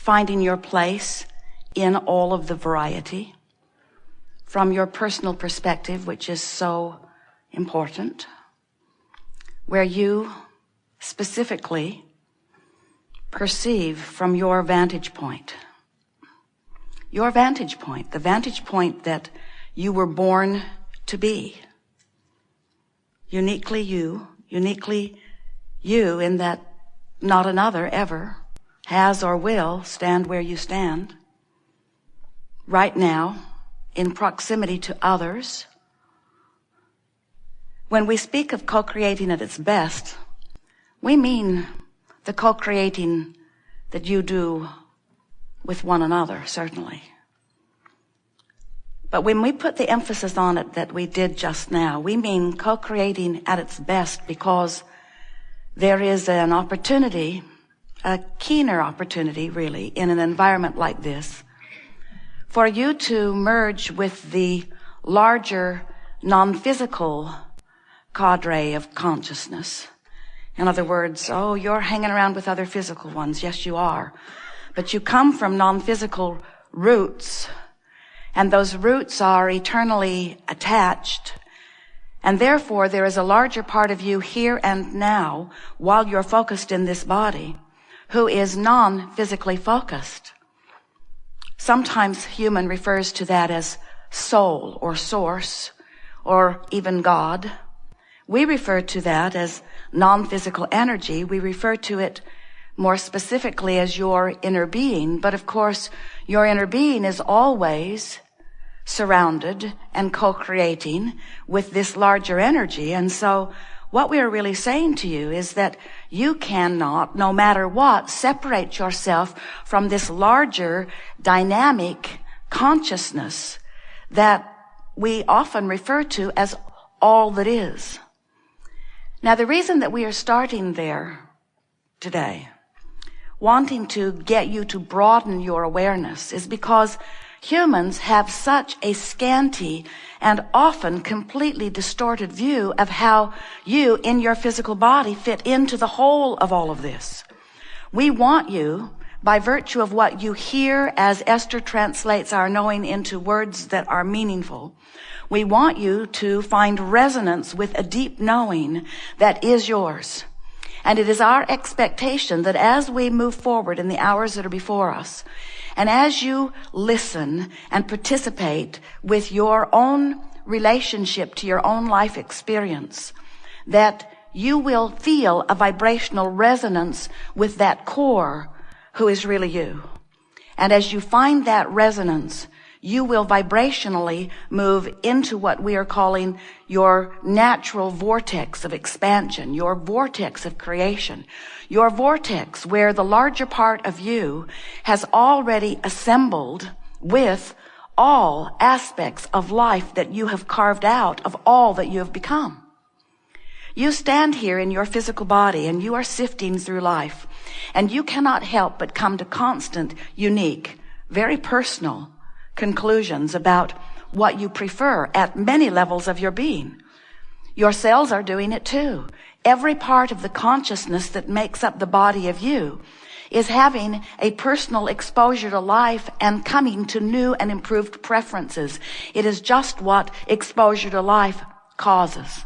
finding your place in all of the variety from your personal perspective, which is so important, where you specifically perceive from your vantage point. Your vantage point, the vantage point that you were born to be. Uniquely you in that not another ever has or will stand where you stand. Right now, in proximity to others. When we speak of co-creating at its best, we mean the co-creating that you do with one another, certainly. But when we put the emphasis on it that we did just now, we mean co-creating at its best because there is an opportunity, a keener opportunity really, in an environment like this, for you to merge with the larger non-physical cadre of consciousness. In other words, you're hanging around with other physical ones. Yes, you are. But you come from non-physical roots, and those roots are eternally attached. And therefore, there is a larger part of you here and now, while you're focused in this body, who is non-physically focused. Sometimes human refers to that as soul or source or even God. We refer to that as non-physical energy. We refer to it more specifically as your inner being. But of course, your inner being is always surrounded and co-creating with this larger energy. And so what we are really saying to you is that you cannot, no matter what, separate yourself from this larger dynamic consciousness that we often refer to as all that is. Now, the reason that we are starting there today, wanting to get you to broaden your awareness, is because humans have such a scanty and often completely distorted view of how you in your physical body fit into the whole of all of this. We want you, by virtue of what you hear as Esther translates our knowing into words that are meaningful, we want you to find resonance with a deep knowing that is yours. And it is our expectation that as we move forward in the hours that are before us, and as you listen and participate with your own relationship to your own life experience, that you will feel a vibrational resonance with that core who is really you. And as you find that resonance, you will vibrationally move into what we are calling your natural vortex of expansion, your vortex of creation, your vortex where the larger part of you has already assembled with all aspects of life that you have carved out of all that you have become. You stand here in your physical body and you are sifting through life, and you cannot help but come to constant, unique, very personal conclusions about what you prefer at many levels of your being. Your cells are doing it too. Every part of the consciousness that makes up the body of you is having a personal exposure to life and coming to new and improved preferences. It is just what exposure to life causes.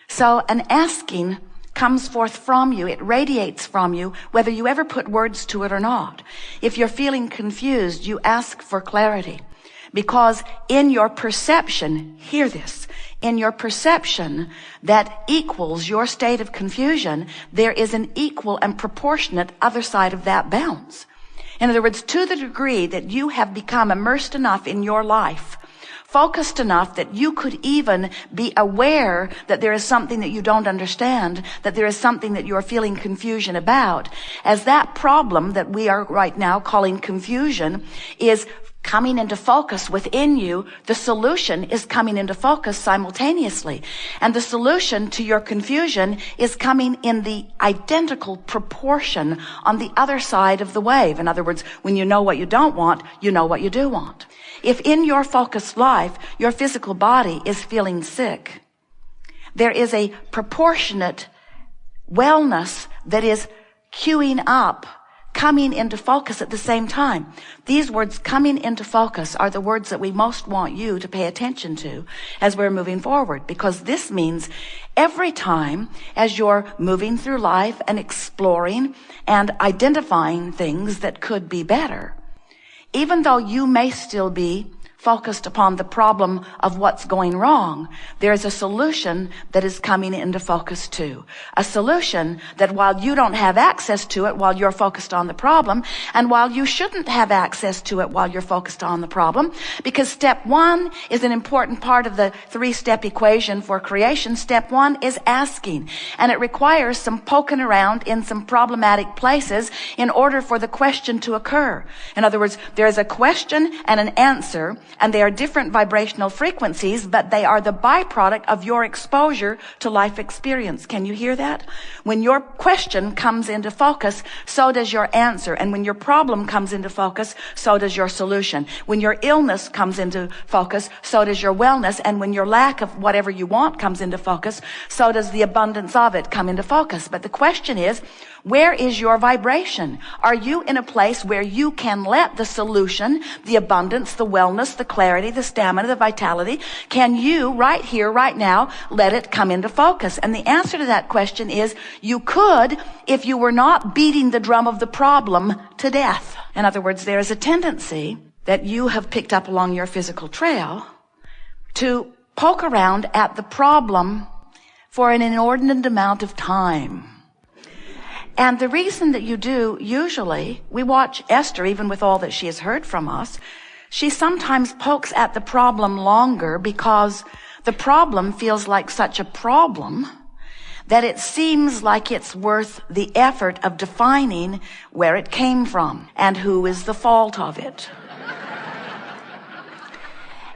So an asking comes forth from you. It radiates from you, whether you ever put words to it or not. If you're feeling confused, you ask for clarity. Because in your perception, hear this, in your perception that equals your state of confusion, there is an equal and proportionate other side of that bounce. In other words, to the degree that you have become immersed enough in your life, focused enough that you could even be aware that there is something that you don't understand, that there is something that you're feeling confusion about, as that problem that we are right now calling confusion is coming into focus within you, the solution is coming into focus simultaneously. And the solution to your confusion is coming in the identical proportion on the other side of the wave. In other words, when you know what you don't want, you know what you do want. If in your focused life, your physical body is feeling sick, there is a proportionate wellness that is queuing up coming into focus at the same time. These words coming into focus are the words that we most want you to pay attention to as we're moving forward, because this means every time as you're moving through life and exploring and identifying things that could be better, even though you may still be focused upon the problem of what's going wrong, there's a solution that is coming into focus too. A solution that while you don't have access to it while you're focused on the problem, and while you shouldn't have access to it while you're focused on the problem, because step one is an important part of the 3-step equation for creation. Step one is asking, and it requires some poking around in some problematic places in order for the question to occur. In other words, there is a question and an answer, and they are different vibrational frequencies, but they are the byproduct of your exposure to life experience. Can you hear that? When your question comes into focus, so does your answer. And when your problem comes into focus, so does your solution. When your illness comes into focus, so does your wellness. And when your lack of whatever you want comes into focus, so does the abundance of it come into focus. But the question is, where is your vibration? Are you in a place where you can let the solution, the abundance, the wellness, the clarity, the stamina, the vitality, can you right here, right now, let it come into focus? And the answer to that question is you could if you were not beating the drum of the problem to death. In other words, there is a tendency that you have picked up along your physical trail to poke around at the problem for an inordinate amount of time. And the reason that you do, usually, we watch Esther, even with all that she has heard from us, she sometimes pokes at the problem longer because the problem feels like such a problem that it seems like it's worth the effort of defining where it came from and who is the fault of it.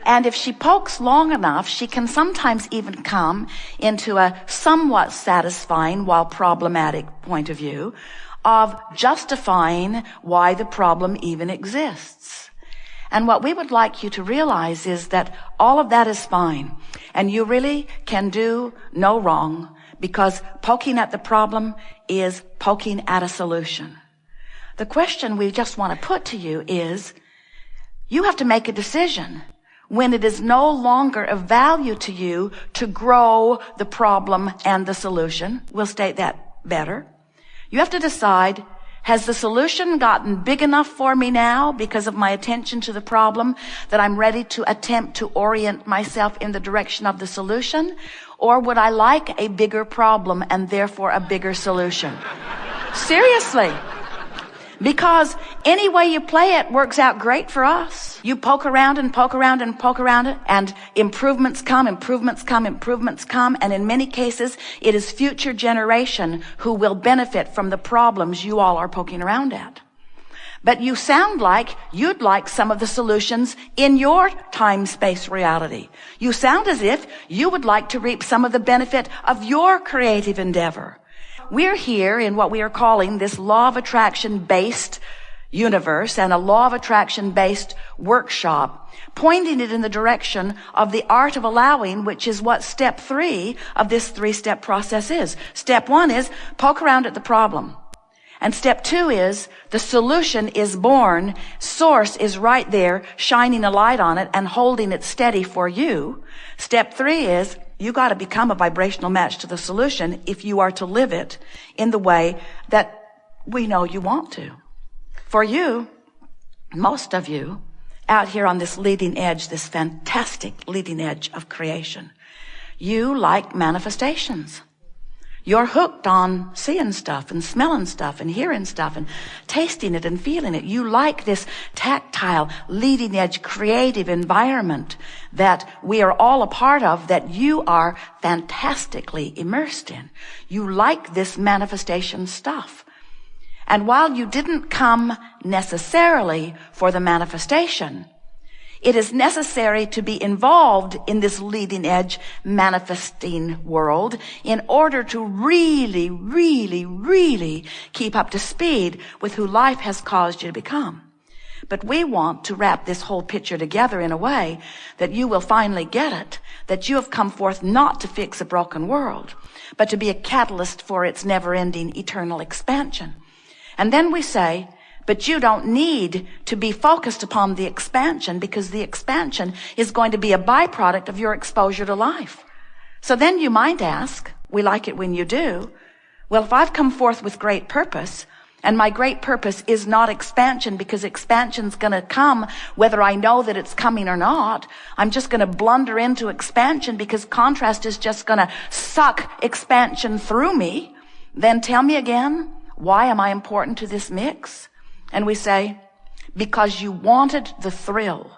And if she pokes long enough, she can sometimes even come into a somewhat satisfying while problematic point of view of justifying why the problem even exists. And what we would like you to realize is that all of that is fine. And you really can do no wrong, because poking at the problem is poking at a solution. The question we just want to put to you is, you have to make a decision when it is no longer of value to you to grow the problem and the solution. We'll state that better. You have to decide, has the solution gotten big enough for me now because of my attention to the problem that I'm ready to attempt to orient myself in the direction of the solution? Or would I like a bigger problem and therefore a bigger solution? Seriously. Because any way you play it works out great for us. You poke around and poke around and poke around it, and improvements come, improvements come, improvements come, and in many cases, it is future generation who will benefit from the problems you all are poking around at. But you sound like you'd like some of the solutions in your time-space reality. You sound as if you would like to reap some of the benefit of your creative endeavor. We're here in what we are calling this law of attraction-based universe and a law of attraction-based workshop, pointing it in the direction of the art of allowing, which is what step 3 of this 3-step process is. Step 1 is poke around at the problem. And step 2 is the solution is born. Source is right there, shining a light on it and holding it steady for you. Step 3 is you got to become a vibrational match to the solution if you are to live it in the way that we know you want to. For you, most of you, out here on this leading edge, this fantastic leading edge of creation, you like manifestations. You're hooked on seeing stuff and smelling stuff and hearing stuff and tasting it and feeling it. You like this tactile, leading edge, creative environment that we are all a part of, that you are fantastically immersed in. You like this manifestation stuff. And while you didn't come necessarily for the manifestation, it is necessary to be involved in this leading edge manifesting world in order to really, really, really keep up to speed with who life has caused you to become. But we want to wrap this whole picture together in a way that you will finally get it, that you have come forth not to fix a broken world, but to be a catalyst for its never-ending eternal expansion. And then we say, but you don't need to be focused upon the expansion, because the expansion is going to be a byproduct of your exposure to life. So then you might ask, we like it when you do, well, if I've come forth with great purpose, and my great purpose is not expansion, because expansion's going to come whether I know that it's coming or not, I'm just going to blunder into expansion because contrast is just going to suck expansion through me, then tell me again, why am I important to this mix? And we say, because you wanted the thrill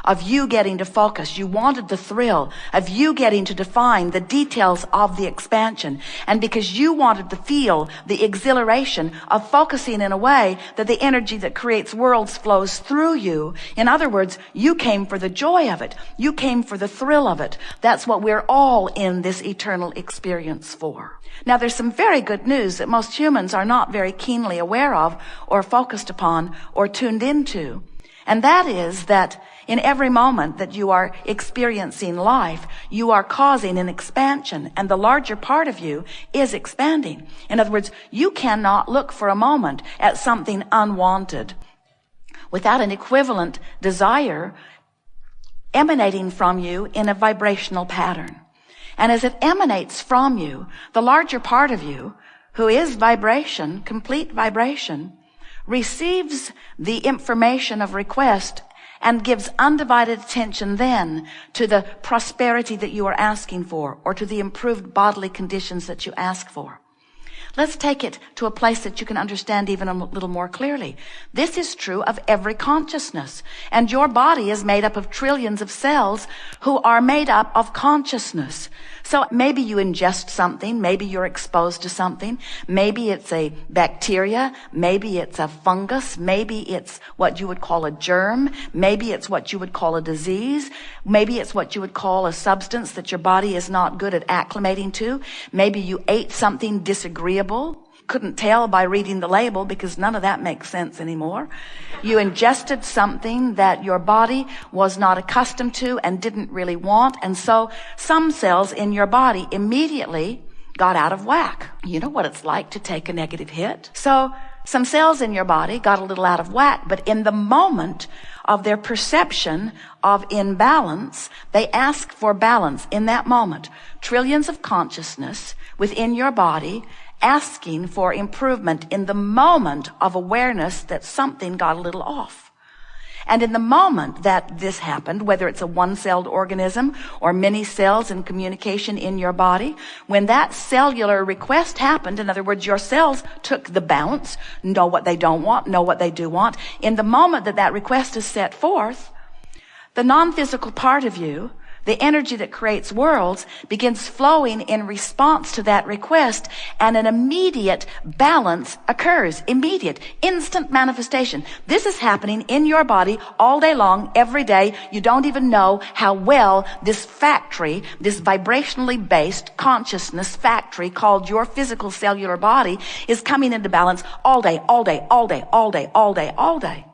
of you getting to focus. You wanted the thrill of you getting to define the details of the expansion. And because you wanted to feel the exhilaration of focusing in a way that the energy that creates worlds flows through you. In other words, you came for the joy of it. You came for the thrill of it. That's what we're all in this eternal experience for. Now, there's some very good news that most humans are not very keenly aware of or focused upon or tuned into. And that is that in every moment that you are experiencing life, you are causing an expansion, and the larger part of you is expanding. In other words, you cannot look for a moment at something unwanted without an equivalent desire emanating from you in a vibrational pattern. And as it emanates from you, the larger part of you, who is vibration, complete vibration, receives the information of request and gives undivided attention then to the prosperity that you are asking for, or to the improved bodily conditions that you ask for. Let's take it to a place that you can understand even a little more clearly. This is true of every consciousness. And your body is made up of trillions of cells who are made up of consciousness. So maybe you ingest something, maybe you're exposed to something, maybe it's a bacteria, maybe it's a fungus, maybe it's what you would call a germ, maybe it's what you would call a disease, maybe it's what you would call a substance that your body is not good at acclimating to, maybe you ate something disagreeable. Couldn't tell by reading the label because none of that makes sense anymore. You ingested something that your body was not accustomed to and didn't really want, and so some cells in your body immediately got out of whack. You know what it's like to take a negative hit? So some cells in your body got a little out of whack, but in the moment of their perception of imbalance, they ask for balance in that moment. Trillions of consciousness within your body asking for improvement in the moment of awareness that something got a little off. And in the moment that this happened, whether it's a one-celled organism or many cells in communication in your body, when that cellular request happened, in other words, your cells took the bounce, know what they don't want, know what they do want. In the moment that that request is set forth, the non-physical part of you, the energy that creates worlds, begins flowing in response to that request, and an immediate balance occurs. Immediate, instant manifestation. This is happening in your body all day long, every day. You don't even know how well this factory, this vibrationally based consciousness factory called your physical cellular body, is coming into balance all day, all day, all day, all day, all day, all day.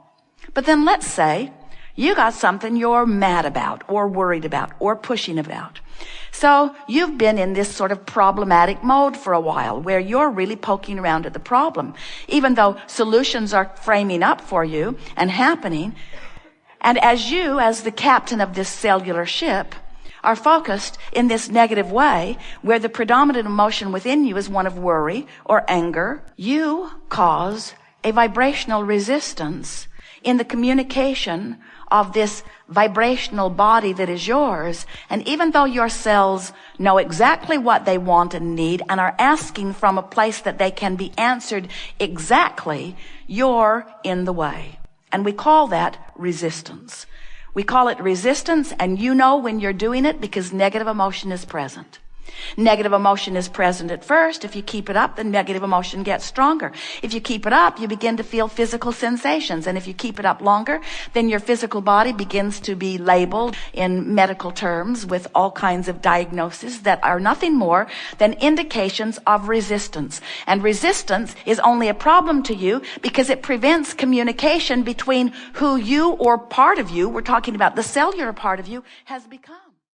But then let's say you got something you're mad about or worried about or pushing about. So you've been in this sort of problematic mode for a while where you're really poking around at the problem, even though solutions are framing up for you and happening. And as you, as the captain of this cellular ship, are focused in this negative way where the predominant emotion within you is one of worry or anger, you cause a vibrational resistance in the communication of this vibrational body that is yours. And even though your cells know exactly what they want and need and are asking from a place that they can be answered exactly, you're in the way. And we call that resistance. We call it resistance, and you know when you're doing it because negative emotion is present. Negative emotion is present at first. If you keep it up, the negative emotion gets stronger. If you keep it up, you begin to feel physical sensations. And if you keep it up longer, then your physical body begins to be labeled in medical terms with all kinds of diagnoses that are nothing more than indications of resistance. And resistance is only a problem to you because it prevents communication between who you or part of you, we're talking about the cellular part of you, has become.